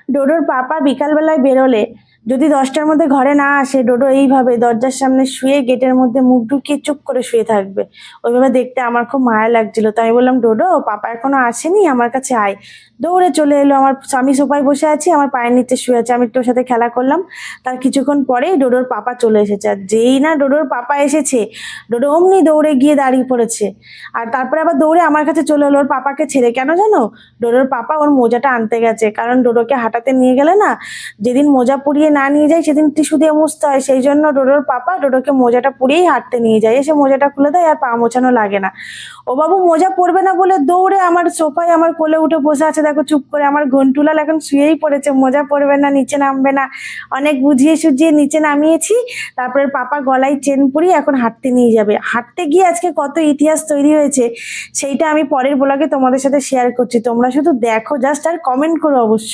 ডোডোর পাপা বিকালবেলায় বেরোলে যদি 10টার মধ্যে ঘরে না আসে, ডোডো এইভাবে দরজার সামনে শুয়ে গেটের মধ্যে মুখ ঢুকিয়ে চুপ করে শুয়ে থাকবে। ওইভাবে দেখতে আমার খুব মায়া লাগছিল। তাই আমি বললাম, ডোডো পাপা এখনো আসেনি, আমার কাছে আয়। দৌড়ে চলে এলো। আমার স্বামী সোফায় বসে আছে, আমার পায়ের নিচে শুয়ে আছে। আমি একটু ওর সাথে খেলা করলাম। তার কিছুক্ষণ পরেই ডোডোর পাপা চলে এসেছে। আর যেই না ডোডোর পাপা এসেছে, ডোডো অমনি দৌড়ে গিয়ে দাঁড়িয়ে পড়েছে। আর তারপরে আবার দৌড়ে আমার কাছে চলে এলো ওর পাপাকে ছেড়ে। কেন জানো? ডোডোর পাপা ওর মোজাটা আনতে গেছে। কারণ ডোডোকে হাঁটাতে নিয়ে গেলে না, যেদিন মোজা পুড়িয়ে না নিয়ে যায় সেদিন টিস্যু দিয়ে মুছতে হয়। সেই জন্য ডোডোর পাপা ডোডোকে মোজাটা পুড়িয়েই হাঁটতে নিয়ে যায়। এসে মোজাটা খুলে দেয়, আর পা মোছানো লাগে না। ও বাবু মোজা পরবে না বলে দৌড়ে আমার সোফায় আমার কোলে উঠে বসে আছে। দেখো চুপ করে। আমার ঘন্টুলাল এখন শুয়েই পড়েছে, মোজা পরবে না, নিচে নামবে না। অনেক বুঝিয়ে সুঝিয়ে নিচে নামিয়েছি। তারপরে পাপা গলায় চেন পরিয়ে এখন হাঁটতে নিয়ে যাবে। হাঁটতে গিয়ে আজকে কত ইতিহাস তৈরি হয়েছে, সেইটা আমি পরের ব্লগে তোমাদের সাথে শেয়ার করছি। তোমরা শুধু দেখো জাস্ট, আর কমেন্ট করো অবশ্যই।